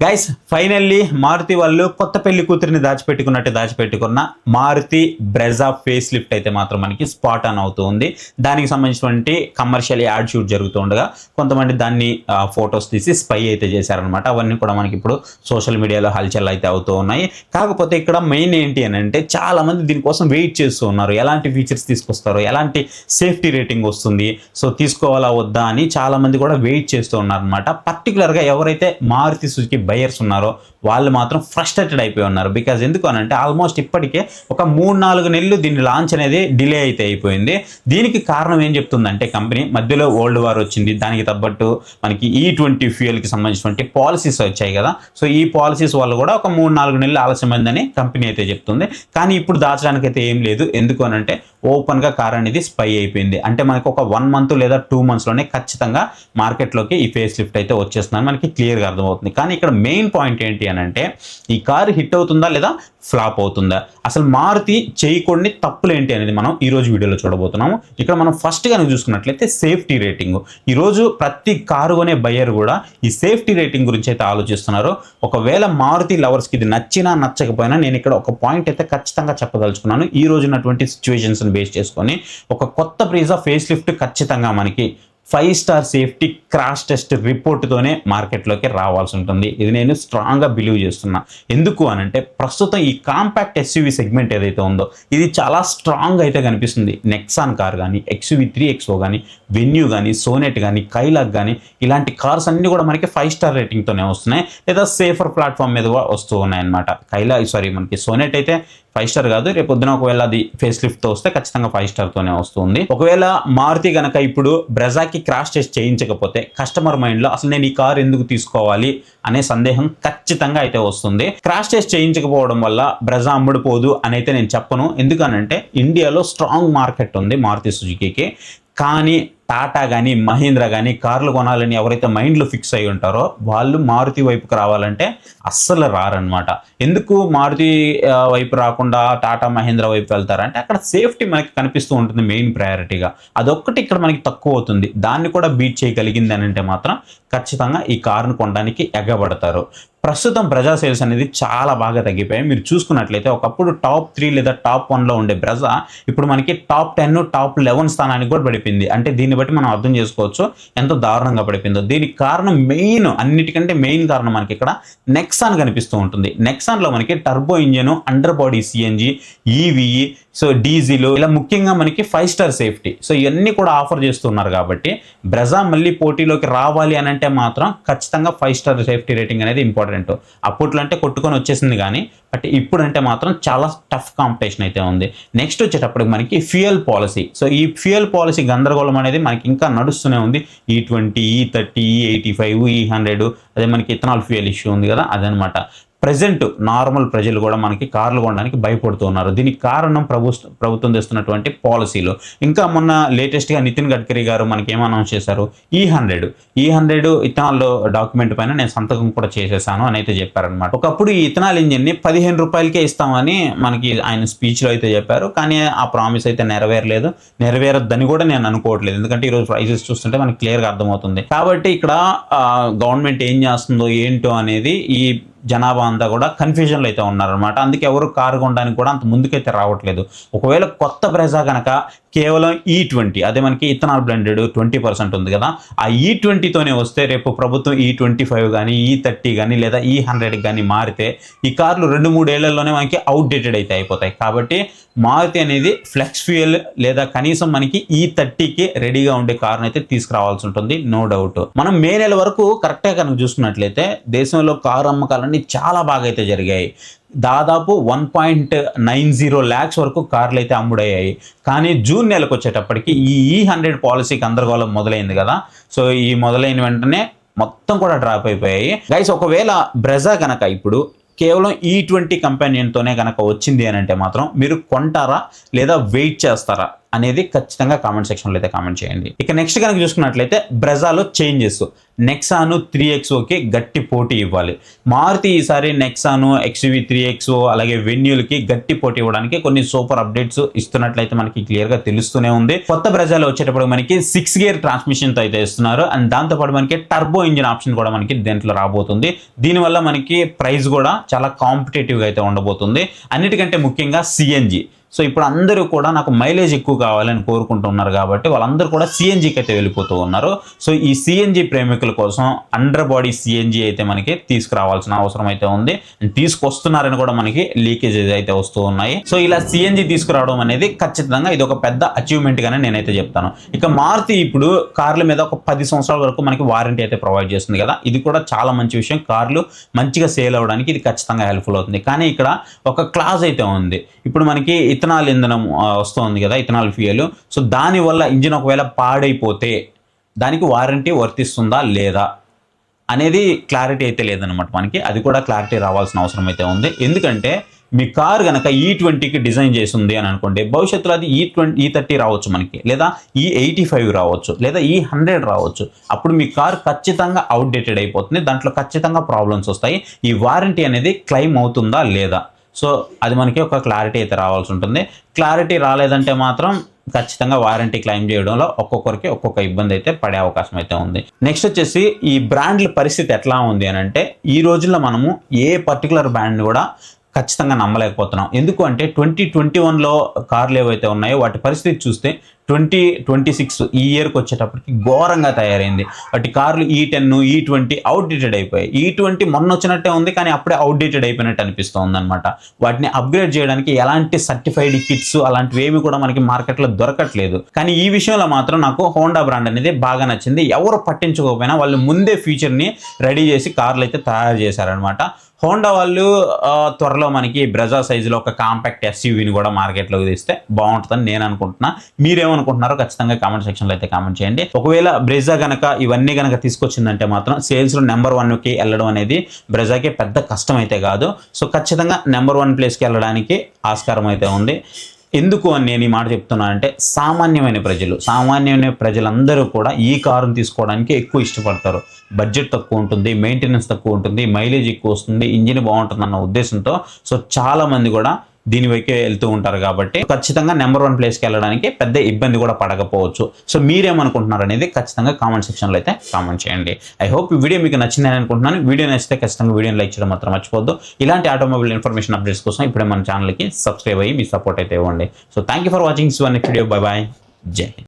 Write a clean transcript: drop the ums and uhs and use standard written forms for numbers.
Guys finally Maruti వాళ్ళు కొత్త పెళ్లి కూతురిని దాచిపెట్టుకున్న మారుతి బ్రెజా ఫేస్ లిఫ్ట్ అయితే మాత్రం మనకి స్పాట్ ఆన్ అవుతూ ఉంది. దానికి సంబంధించినటువంటి కమర్షియల్ యాడ్ షూట్ జరుగుతూ ఉండగా కొంతమంది దాన్ని ఫొటోస్ తీసి స్పై అయితే చేశారనమాట. అవన్నీ కూడా మనకి ఇప్పుడు సోషల్ మీడియాలో హల్చల్ అయితే అవుతూ ఉన్నాయి. కాకపోతే ఇక్కడ మెయిన్ ఏంటి అని అంటే చాలా మంది దీనికోసం వెయిట్ చేస్తూ ఉన్నారు. ఎలాంటి ఫీచర్స్ తీసుకొస్తారో, ఎలాంటి సేఫ్టీ రేటింగ్ వస్తుంది, సో తీసుకోవాలా వద్దా అని చాలా మంది కూడా వెయిట్ చేస్తూ ఉన్నారనమాట. పర్టికులర్గా ఎవరైతే మారుతి సుజుకి బయర్స్ ఉన్నారో వాళ్ళు మాత్రం ఫ్రస్ట్రేటెడ్ అయిపోయి ఉన్నారు. బికాజ్ ఎందుకు అని అంటే ఆల్మోస్ట్ ఇప్పటికే ఒక 3-4 నెలలు దీని లాంచ్ అనేది డిలే అయితే అయిపోయింది. దీనికి కారణం ఏం చెప్తుందంటే కంపెనీ మధ్యలో వరల్డ్ వార్ వచ్చింది, దానికి తగ్గట్టు మనకి E20 ఫ్యూయల్కి సంబంధించినటువంటి పాలసీస్ వచ్చాయి కదా. సో ఈ పాలసీస్ వల్ల కూడా ఒక 3-4 నెలలు ఆలస్యమైందని కంపెనీ అయితే చెప్తుంది. కానీ ఇప్పుడు దాచడానికి అయితే ఏం లేదు. ఎందుకు అని అంటే ఓపెన్గా కార్ అనేది స్పై అయిపోయింది. అంటే మనకు ఒక 1 మంత్ లేదా 2 మంత్స్లోనే ఖచ్చితంగా మార్కెట్లోకి ఈ ఫేస్ లిఫ్ట్ అయితే వచ్చేస్తుందని మనకి క్లియర్గా అర్థమవుతుంది. కానీ ఇక్కడ మెయిన్ పాయింట్ ఏంటి అని అంటే ఈ కారు హిట్ అవుతుందా లేదా ఫ్లాప్ అవుతుందా, అసలు మారుతి చేయకూడని తప్పులు ఏంటి అనేది మనం ఈరోజు వీడియోలో చూడబోతున్నాము. ఇక్కడ మనం ఫస్ట్ కనుక చూసుకున్నట్లయితే సేఫ్టీ రేటింగ్. ఈరోజు ప్రతి కారు కొనే బయ్యర్ కూడా ఈ సేఫ్టీ రేటింగ్ గురించి అయితే ఆలోచిస్తున్నారు. ఒకవేళ మారుతి లవర్స్కి ఇది నచ్చినా నచ్చకపోయినా నేను ఇక్కడ ఒక పాయింట్ అయితే ఖచ్చితంగా చెప్పదలుచుకున్నాను. ఈ రోజు ఉన్నటువంటి సిచ్యువేషన్స్ని బేస్ చేసుకొని ఒక కొత్త బ్రీజా ఫేస్ లిఫ్ట్ ఖచ్చితంగా మనకి 5 స్టార్ సేఫ్టీ క్రాష్ టెస్ట్ రిపోర్ట్తోనే మార్కెట్లోకి రావాల్సి ఉంటుంది. ఇది నేను స్ట్రాంగ్గా బిలీవ్ చేస్తున్నా. ఎందుకు అని అంటే ప్రస్తుతం ఈ కాంపాక్ట్ ఎస్యూవీ సెగ్మెంట్ ఏదైతే ఉందో ఇది చాలా స్ట్రాంగ్ అయితే కనిపిస్తుంది. నెక్సాన్ కార్ కానీ, XUV3XO కానీ, వెన్యూ కానీ, సోనెట్ కానీ, కైలాక్ కానీ ఇలాంటి కార్స్ అన్నీ కూడా మనకి 5 స్టార్ రేటింగ్తోనే వస్తున్నాయి, లేదా సేఫర్ ప్లాట్ఫామ్ మీద వస్తూ ఉన్నాయన్నమాట. మనకి సోనెట్ అయితే 5 స్టార్ కాదు, రేపు పొద్దున ఒకవేళ అది ఫేస్ లిఫ్ట్తో వస్తే ఖచ్చితంగా 5 స్టార్తోనే వస్తుంది. ఒకవేళ మారుతి కనుక ఇప్పుడు బ్రెజాకి క్రాష్ టెస్ట్ చేయించకపోతే కస్టమర్ మైండ్లో అసలు నేను ఈ కార్ ఎందుకు తీసుకోవాలి అనే సందేహం ఖచ్చితంగా అయితే వస్తుంది. క్రాష్ టెస్ట్ చేయించకపోవడం వల్ల బ్రెజా అమ్ముడుపోదు అని అయితే నేను చెప్పను. ఎందుకనంటే ఇండియాలో స్ట్రాంగ్ మార్కెట్ ఉంది మారుతి సుజుకీకి. కానీ టాటా కానీ, మహీంద్రా కానీ కార్లు కొనాలని ఎవరైతే మైండ్లో ఫిక్స్ అయి ఉంటారో వాళ్ళు మారుతి వైపుకి రావాలంటే అస్సలు రారనమాట. ఎందుకు మారుతి వైపు రాకుండా టాటా, మహీంద్రా వైపు వెళ్తారంటే అక్కడ సేఫ్టీ మనకి కనిపిస్తూ ఉంటుంది మెయిన్ ప్రయారిటీగా. అదొక్కటి ఇక్కడ మనకి తక్కువ అవుతుంది. దాన్ని కూడా బీట్ చేయగలిగింది అని అంటే మాత్రం ఖచ్చితంగా ఈ కారును కొనడానికి ఎగబడతారు. ప్రస్తుతం బ్రెజా సేల్స్ అనేది చాలా బాగా తగ్గిపోయాయి. మీరు చూసుకున్నట్లయితే ఒకప్పుడు టాప్ 3 లేదా టాప్ 1లో ఉండే బ్రెజా ఇప్పుడు మనకి టాప్ 10, టాప్ 11 స్థానానికి కూడా పడిపోయింది. అంటే దీన్ని బట్టి మనం అర్థం చేసుకోవచ్చు ఎంత దారుణంగా పడిపోయిందో. దీనికి కారణం అన్నిటికంటే మెయిన్ కారణం మనకి ఇక్కడ నెక్సాన్ కనిపిస్తూ ఉంటుంది. నెక్సాన్లో మనకి turbo engine, under body CNG, EV, so diesel, ఇలా ముఖ్యంగా మనకి 5 స్టార్ సేఫ్టీ, సో ఇవన్నీ కూడా ఆఫర్ చేస్తున్నారు. కాబట్టి బ్రెజా మళ్ళీ పోటీలోకి రావాలి అని అంటే మాత్రం ఖచ్చితంగా 5 స్టార్ సేఫ్టీ రేటింగ్ అనేది ఇంపార్టెంట్. అప్పట్లో అంటే కొట్టుకొని వచ్చేసింది కానీ బట్ ఇప్పుడంటే మాత్రం చాలా టఫ్ కాంపిటీషన్ అయితే ఉంది. నెక్స్ట్ వచ్చేటప్పటికి మనకి ఫ్యూయల్ పాలసీ. సో ఈ ఫ్యూయల్ పాలసీ గందరగోళం అనేది మనకి ఇంకా నడుస్తూనే ఉంది. E20, E30, E85, E100, అదే మనకి ఇథనాల్ ఫ్యూయల్ ఇష్యూ ఉంది కదా, అదనమాట. ప్రజెంట్ నార్మల్ ప్రజలు కూడా మనకి కార్లు కొనడానికి భయపడుతూ ఉన్నారు. దీనికి కారణం ప్రభుత్వం తెస్తున్నటువంటి పాలసీలు. ఇంకా మొన్న లేటెస్ట్గా నితిన్ గడ్కరీ గారు మనకి ఏం అనౌన్స్ చేశారు, E100 ఇథనాల్ డాక్యుమెంట్ పైన నేను సంతకం కూడా చేసేసాను అని అయితే చెప్పారనమాట. ఒకప్పుడు ఈ ఇథనాల్ ఇంజిన్ని 15 రూపాయలకే ఇస్తామని మనకి ఆయన స్పీచ్లో అయితే చెప్పారు. కానీ ఆ ప్రామిస్ అయితే నెరవేరద్దని కూడా నేను అనుకోవట్లేదు. ఎందుకంటే ఈరోజు ప్రైసెస్ చూస్తుంటే మనకి క్లియర్గా అర్థమవుతుంది. కాబట్టి ఇక్కడ గవర్నమెంట్ ఏం చేస్తుందో ఏంటో అనేది ఈ జనాభా అంతా కూడా కన్ఫ్యూజన్లో అయితే ఉన్నారనమాట. అందుకే ఎవరు కారు కొనడానికి కూడా అంత ముందుకైతే రావట్లేదు. ఒకవేళ కొత్త బ్రెజా కనుక కేవలం E20, అదే మనకి ఇథనాల్ బ్లెండెడ్ 20% ఉంది కదా, ఆ E20తోనే వస్తే రేపు ప్రభుత్వం E25 కానీ, E30 కానీ లేదా E100 కానీ మారితే ఈ కార్లు 2-3 ఏళ్లలోనే మనకి అవుట్డేటెడ్ అయితే అయిపోతాయి. కాబట్టి మారుతి అనేది ఫ్లెక్స్ ఫ్యూయల్ లేదా కనీసం మనకి E30కి రెడీగా ఉండే కారును అయితే తీసుకురావాల్సి ఉంటుంది, నో డౌట్. మనం మే నెల వరకు కరెక్ట్గా కనుక చూసుకున్నట్లయితే దేశంలో కారు అమ్మకాలన్నీ చాలా బాగా అయితే జరిగాయి. దాదాపు 1.90 lakhs వరకు కార్లు అయితే అమ్ముడయ్యాయి. కానీ జూన్ నెలకు వచ్చేటప్పటికి ఈ E100 పాలసీకి గందరగోళం మొదలైంది కదా. సో ఈ మొదలైన వెంటనే మొత్తం కూడా డ్రాప్ అయిపోయాయి. గైస్ ఒకవేళ బ్రెజా కనుక ఇప్పుడు కేవలం E20 కంపెనీతోనే కనుక వచ్చింది అని అంటే మాత్రం మీరు కొంటారా లేదా వెయిట్ చేస్తారా? అనేది ఖచ్చితంగా కామెంట్ సెక్షన్లో అయితే కామెంట్ చేయండి. ఇక నెక్స్ట్ కనుక చూసుకున్నట్లయితే బ్రెజాలో చేంజెస్. నెక్సాన్ 3XOకి గట్టి పోటీ ఇవ్వాలి. మారుతి ఈసారి నెక్సాన్ XUV 3XO అలాగే వెన్యూలకి గట్టి పోటీ ఇవ్వడానికి కొన్ని సూపర్ అప్డేట్స్ ఇస్తున్నట్లయితే మనకి క్లియర్గా తెలుస్తూనే ఉంది. కొత్త బ్రెజాలో వచ్చేటప్పుడు మనకి 6 గేర్ ట్రాన్స్మిషన్తో అయితే ఇస్తున్నారు. అండ్ దాంతోపాటు మనకి టర్బో ఇంజిన్ ఆప్షన్ కూడా మనకి దీంట్లో రాబోతుంది. దీనివల్ల మనకి ప్రైస్ కూడా చాలా కాంపిటేటివ్గా అయితే ఉండబోతుంది. అన్నిటికంటే ముఖ్యంగా సిఎన్జి. సో ఇప్పుడు అందరూ కూడా నాకు మైలేజ్ ఎక్కువ కావాలని కోరుకుంటున్నారు కాబట్టి వాళ్ళందరూ కూడా సిఎన్జికి అయితే వెళ్ళిపోతూ ఉన్నారు. సో ఈ సిఎన్జి ప్రేమికుల కోసం అండర్ బాడీ సిఎన్జి అయితే మనకి తీసుకురావాల్సిన అవసరం అయితే ఉంది. తీసుకొస్తున్నారని కూడా మనకి లీకేజ్ అయితే వస్తూ ఉన్నాయి. సో ఇలా సిఎన్జి తీసుకురావడం అనేది ఖచ్చితంగా ఇది ఒక పెద్ద అచీవ్మెంట్ గానే నేనైతే చెప్తాను. ఇక మారుతి ఇప్పుడు కార్ల మీద ఒక 10 సంవత్సరాల వరకు మనకి వారంటీ అయితే ప్రొవైడ్ చేస్తుంది కదా, ఇది కూడా చాలా మంచి విషయం. కార్లు మంచిగా సేల్ అవ్వడానికి ఇది ఖచ్చితంగా హెల్ప్ఫుల్ అవుతుంది. కానీ ఇక్కడ ఒక క్లాజ్ అయితే ఉంది. ఇప్పుడు మనకి ఇథనాల్ ఇంధనం వస్తుంది కదా, ఇథనాల్ ఫ్యూయల్. సో దానివల్ల ఇంజిన్ ఒకవేళ పాడైపోతే దానికి వారంటీ వర్తిస్తుందా లేదా అనేది క్లారిటీ అయితే లేదనమాట మనకి. అది కూడా క్లారిటీ రావాల్సిన అవసరం అయితే ఉంది. ఎందుకంటే మీ కార్ కనుక E20కి డిజైన్ చేసి ఉంది అని అనుకోండి, భవిష్యత్తులో అది E30 రావచ్చు మనకి, లేదా E85 రావచ్చు, లేదా E100 రావచ్చు. అప్పుడు మీ కార్ ఖచ్చితంగా అవుట్డేటెడ్ అయిపోతుంది. దాంట్లో ఖచ్చితంగా ప్రాబ్లమ్స్ వస్తాయి. ఈ వారంటీ అనేది క్లెయిమ్ అవుతుందా లేదా, సో అది మనకి ఒక క్లారిటీ అయితే రావాల్సి ఉంటుంది. క్లారిటీ రాలేదంటే మాత్రం ఖచ్చితంగా వారంటీ క్లెయిమ్ చేయడంలో ఒక్కొక్కరికి ఒక్కొక్క ఇబ్బంది అయితే పడే అవకాశం అయితే ఉంది. నెక్స్ట్ వచ్చేసి ఈ బ్రాండ్ల పరిస్థితి ఎట్లా ఉంది అని అంటే, ఈ రోజుల్లో మనము ఏ పర్టికులర్ బ్రాండ్ కూడా ఖచ్చితంగా నమ్మలేకపోతున్నాం. ఎందుకు అంటే 2021లో కార్లు ఏవైతే ఉన్నాయో వాటి పరిస్థితి చూస్తే 2026 ఈ ఇయర్కి వచ్చేటప్పటికి ఘోరంగా తయారైంది. వాటి కార్లు E10 E20 అవుట్డేటెడ్ అయిపోయాయి. E20 మొన్న వచ్చినట్టే ఉంది, కానీ అప్పుడే అవుట్డేటెడ్ అయిపోయినట్టు అనిపిస్తుంది అనమాట. వాటిని అప్గ్రేడ్ చేయడానికి ఎలాంటి సర్టిఫైడ్ కిట్స్ అలాంటివి ఏమి కూడా మనకి మార్కెట్లో దొరకట్లేదు. కానీ ఈ విషయంలో మాత్రం నాకు హోండా బ్రాండ్ అనేది బాగా నచ్చింది. ఎవరు పట్టించుకోకపోయినా వాళ్ళు ముందే ఫ్యూచర్ని రెడీ చేసి కార్లు అయితే తయారు చేశారనమాట. హోండా వాళ్ళు త్వరలో మనకి బ్రెజా సైజులో ఒక కాంపాక్ట్ SUVని కూడా మార్కెట్లోకి తీస్తే బాగుంటుందని నేను అనుకుంటున్నా. మీరేమనుకుంటున్నారో ఖచ్చితంగా కామెంట్ సెక్షన్లో అయితే కామెంట్ చేయండి. ఒకవేళ బ్రెజా కనుక ఇవన్నీ కనుక తీసుకొచ్చిందంటే మాత్రం సేల్స్లో నెంబర్ 1కి వెళ్ళడం అనేది బ్రెజాకి పెద్ద కష్టం అయితే కాదు. సో ఖచ్చితంగా నెంబర్ 1 ప్లేస్కి వెళ్ళడానికి ఆస్కారం అయితే ఉంది. ఎందుకు అని నేను ఈ మాట చెప్తున్నా అంటే, సామాన్యమైన ప్రజలందరూ కూడా ఈ కారుని తీసుకోవడానికి ఎక్కువ ఇష్టపడతారు. బడ్జెట్ తక్కువ ఉంటుంది, మెయింటెనెన్స్ తక్కువ ఉంటుంది, మైలేజ్ ఎక్కువ వస్తుంది, ఇంజిన్ బాగుంటుంది అన్న ఉద్దేశంతో సో చాలా మంది కూడా దీని వైపే వెళ్తూ ఉంటారు. కాబట్టి ఖచ్చితంగా నెంబర్ 1 ప్లేస్కి వెళ్ళడానికి పెద్ద ఇబ్బంది కూడా పడకపోవచ్చు. సో మీరేమనుకుంటున్నారు అనేది ఖచ్చితంగా కామెంట్ సెక్షన్లో అయితే కామెంట్ చేయండి. ఐ హోప్ ఈ వీడియో మీకు నచ్చిందని అనుకుంటున్నాను. వీడియో నచ్చితే ఖచ్చితంగా వీడియోని లైక్ చేయడం మాత్రం మర్చిపోద్దు. ఇలాంటి ఆటోమొబైల్ ఇన్ఫర్మేషన్ అప్డేట్స్ కోసం ఇప్పుడే మన ఛానల్కి సబ్స్క్రైబ్ అయ్యి మీ సపోర్ట్ అయితే ఇవ్వండి. So thank you for watching. Next video. Bye bye. జై హింద్.